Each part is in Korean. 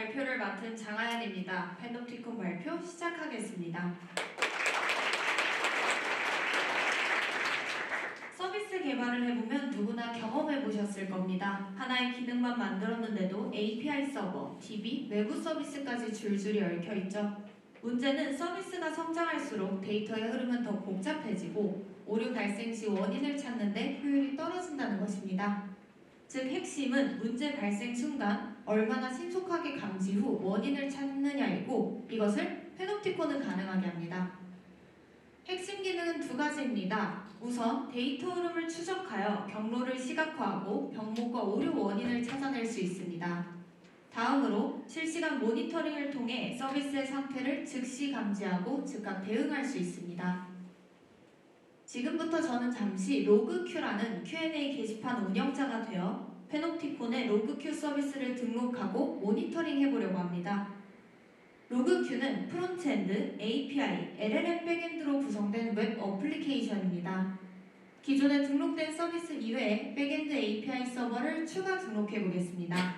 발표를 맡은 장하연입니다. 패놉티콘 발표 시작하겠습니다. 서비스 개발을 해보면 누구나 경험해보셨을 겁니다. 하나의 기능만 만들었는데도 API 서버, DB, 외부 서비스까지 줄줄이 얽혀있죠. 문제는 서비스가 성장할수록 데이터의 흐름은 더 복잡해지고 오류 발생 시 원인을 찾는데 효율이 떨어진다는 것입니다. 즉 핵심은 문제 발생 순간 얼마나 신속하게 감지 후 원인을 찾느냐이고 이것을 패놉티콘은 가능하게 합니다. 핵심 기능은 두 가지입니다. 우선 데이터 흐름을 추적하여 경로를 시각화하고 병목과 오류 원인을 찾아낼 수 있습니다. 다음으로 실시간 모니터링을 통해 서비스의 상태를 즉시 감지하고 즉각 대응할 수 있습니다. 지금부터 저는 잠시 로그큐라는 Q&A 게시판 운영자가 되어 패놉티콘의 로그큐 서비스를 등록하고 모니터링 해보려고 합니다. 로그큐는 프론트엔드, API, LLM 백엔드로 구성된 웹 어플리케이션입니다. 기존에 등록된 서비스 이외에 백엔드 API 서버를 추가 등록해 보겠습니다.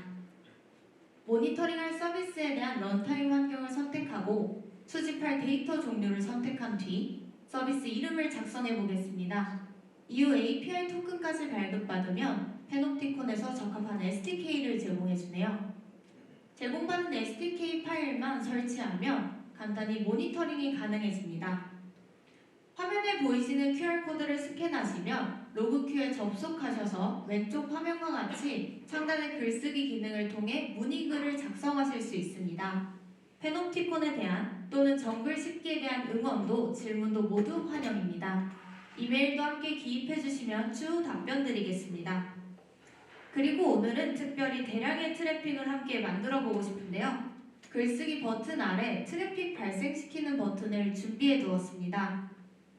모니터링할 서비스에 대한 런타임 환경을 선택하고 수집할 데이터 종류를 선택한 뒤 서비스 이름을 작성해 보겠습니다. 이후 API 토큰까지 발급받으면 패놉티콘에서 적합한 SDK를 제공해주네요. 제공받은 SDK 파일만 설치하면 간단히 모니터링이 가능해집니다. 화면에 보이시는 QR코드를 스캔하시면 로그큐에 접속하셔서 왼쪽 화면과 같이 상단의 글쓰기 기능을 통해 문의글을 작성하실 수 있습니다. 패놉티콘에 대한 또는 정글 10기에 대한 응원도 질문도 모두 환영입니다. 이메일도 함께 기입해주시면 추후 답변 드리겠습니다. 그리고 오늘은 특별히 대량의 트래픽을 함께 만들어 보고 싶은데요. 글쓰기 버튼 아래 트래픽 발생시키는 버튼을 준비해 두었습니다.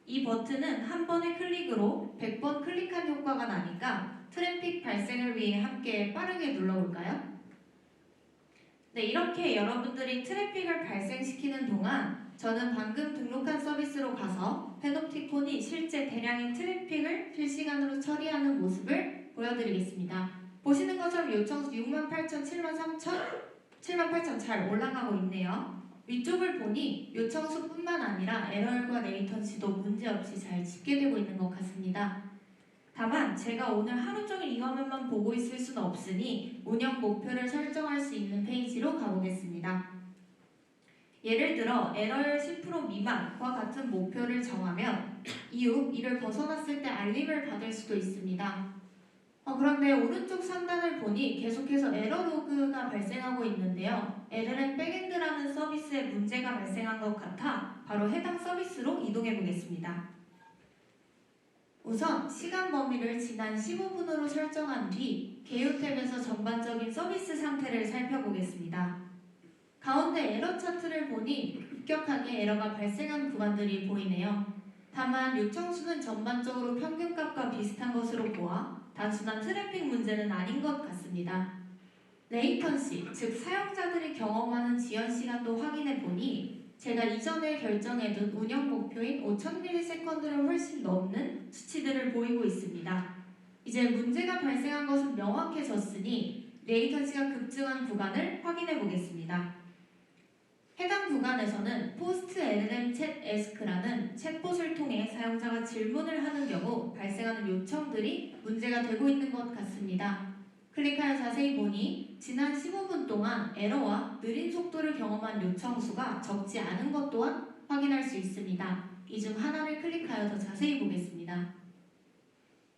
이 버튼은 한 번의 클릭으로 100번 클릭한 효과가 나니까 트래픽 발생을 위해 함께 빠르게 눌러볼까요? 네, 이렇게 여러분들이 트래픽을 발생시키는 동안 저는 방금 등록한 서비스로 가서 패놉티콘이 실제 대량의 트래픽을 실시간으로 처리하는 모습을 보여드리겠습니다. 보시는 것처럼 요청수 68,000, 73,000 잘 올라가고 있네요. 위쪽을 보니 요청수뿐만 아니라 에러과 레이턴시도 문제없이 잘 집계되고 있는 것 같습니다. 다만 제가 오늘 하루 종일 이 화면만 보고 있을 수는 없으니 운영 목표를 설정할 수 있는 페이지로 가보겠습니다. 예를 들어 에러율 10% 미만과 같은 목표를 정하면 이후 이를 벗어났을 때 알림을 받을 수도 있습니다. 그런데 오른쪽 상단을 보니 계속해서 에러 로그가 발생하고 있는데요. LLM 백엔드라는 서비스에 문제가 발생한 것 같아 바로 해당 서비스로 이동해 보겠습니다. 우선 시간 범위를 지난 15분으로 설정한 뒤 개요 탭에서 전반적인 서비스 상태를 살펴보겠습니다. 가운데 에러 차트를 보니 급격하게 에러가 발생한 구간들이 보이네요. 다만 요청수는 전반적으로 평균값과 비슷한 것으로 보아 단순한 트래픽 문제는 아닌 것 같습니다. 레이턴시, 즉 사용자들이 경험하는 지연 시간도 확인해 보니 제가 이전에 결정해둔 운영 목표인 5000ms를 훨씬 넘는 수치들을 보이고 있습니다. 이제 문제가 발생한 것은 명확해졌으니 레이턴시가 급증한 구간을 확인해 보겠습니다. 해당 구간에서는 포스트 LLM 챗 에스크라는 챗봇을 통해 사용자가 질문을 하는 경우 발생하는 요청들이 문제가 되고 있는 것 같습니다. 클릭하여 자세히 보니 지난 15분 동안 에러와 느린 속도를 경험한 요청 수가 적지 않은 것 또한 확인할 수 있습니다. 이 중 하나를 클릭하여 더 자세히 보겠습니다.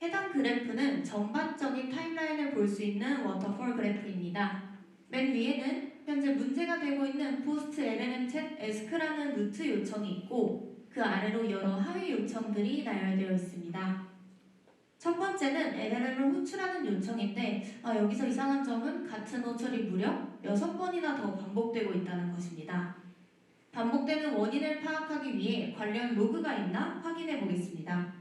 해당 그래프는 전반적인 타임라인을 볼 수 있는 워터폴 그래프입니다. 맨 위에는 현재 문제가 되고 있는 포스트 LLM 챗 에스크라는 루트 요청이 있고 그 아래로 여러 하위 요청들이 나열되어 있습니다. 첫 번째는 LLM을 호출하는 요청인데 여기서 이상한 점은 같은 호출이 무려 6번이나 더 반복되고 있다는 것입니다. 반복되는 원인을 파악하기 위해 관련 로그가 있나 확인해 보겠습니다.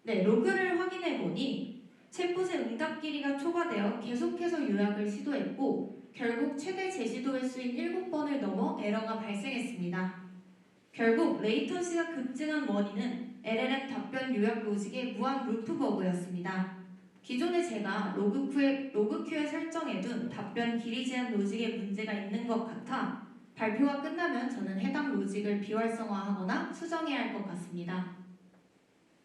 네, 로그를 확인해 보니 챗봇의 응답 길이가 초과되어 계속해서 요약을 시도했고 결국 최대 제시도 횟수인 7번을 넘어 에러가 발생했습니다. 결국 레이턴시가 급증한 원인은 LLM 답변 요약 로직의 무한 루프 버그였습니다. 기존에 제가 로그큐에 설정해둔 답변 길이 제한 로직에 문제가 있는 것 같아 발표가 끝나면 저는 해당 로직을 비활성화하거나 수정해야 할 것 같습니다.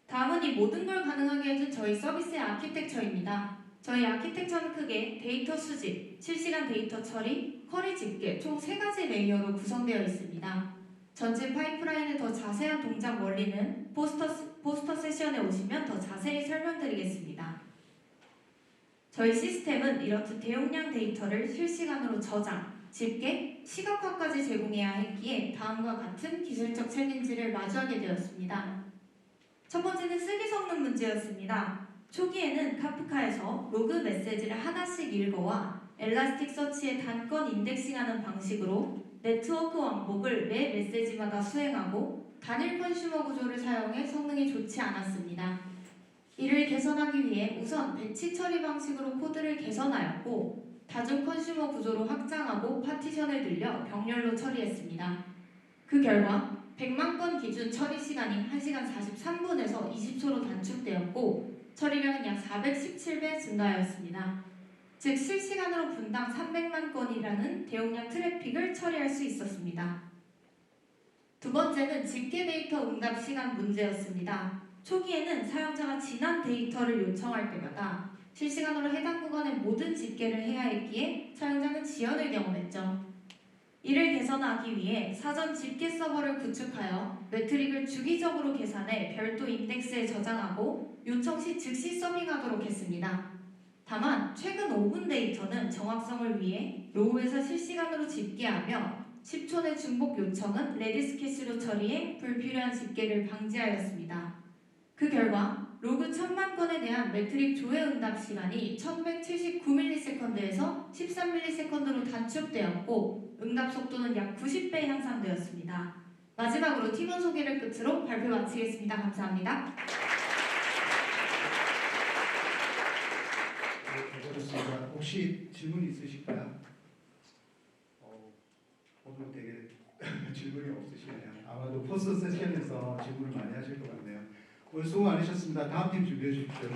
다음은 이 모든 걸 가능하게 해준 저희 서비스의 아키텍처입니다. 저희 아키텍처는 크게 데이터 수집, 실시간 데이터 처리, 쿼리 집계 총 3가지 레이어로 구성되어 있습니다. 전체 파이프라인의 더 자세한 동작 원리는 포스터 세션에 오시면 더 자세히 설명드리겠습니다. 저희 시스템은 이렇듯 대용량 데이터를 실시간으로 저장, 집계, 시각화까지 제공해야 했기에 다음과 같은 기술적 챌린지를 마주하게 되었습니다. 첫 번째는 쓰기 성능 문제였습니다. 초기에는 카프카에서 로그 메시지를 하나씩 읽어와 엘라스틱 서치에 단건 인덱싱하는 방식으로 네트워크 왕복을 매 메시지마다 수행하고 단일 컨슈머 구조를 사용해 성능이 좋지 않았습니다. 이를 개선하기 위해 우선 배치 처리 방식으로 코드를 개선하였고 다중 컨슈머 구조로 확장하고 파티션을 늘려 병렬로 처리했습니다. 그 결과 100만 건 기준 처리 시간이 1시간 43분에서 20초로 단축되었고 처리량은 약 417배 증가하였습니다. 즉 실시간으로 분당 300만 건이라는 대용량 트래픽을 처리할 수 있었습니다. 두 번째는 집계 데이터 응답 시간 문제였습니다. 초기에는 사용자가 지난 데이터를 요청할 때마다 실시간으로 해당 구간의 모든 집계를 해야 했기에 사용자는 지연을 경험했죠. 이를 개선하기 위해 사전 집계 서버를 구축하여 매트릭을 주기적으로 계산해 별도 인덱스에 저장하고 요청 시 즉시 서빙하도록 했습니다. 다만 최근 5분 데이터는 정확성을 위해 로우에서 실시간으로 집계하며 10초 내 중복 요청은 레디스 캐시로 처리해 불필요한 집계를 방지하였습니다. 그 결과 로그 1000만 건에 대한 매트릭 조회 응답 시간이 1179ms에서 13ms로 단축되었고 응답 속도는 약 90배 향상되었습니다. 마지막으로 팀원 소개를 끝으로 발표 마치겠습니다. 감사합니다. 네, 그렇습니다. 혹시 질문 있으실까요? 오늘 되게 질문이 없으시네요. 아마도 포스트 세션에서 질문을 많이 하실 것 같네요. 오늘 수고 많으셨습니다. 다음 팀 준비해 주십시오.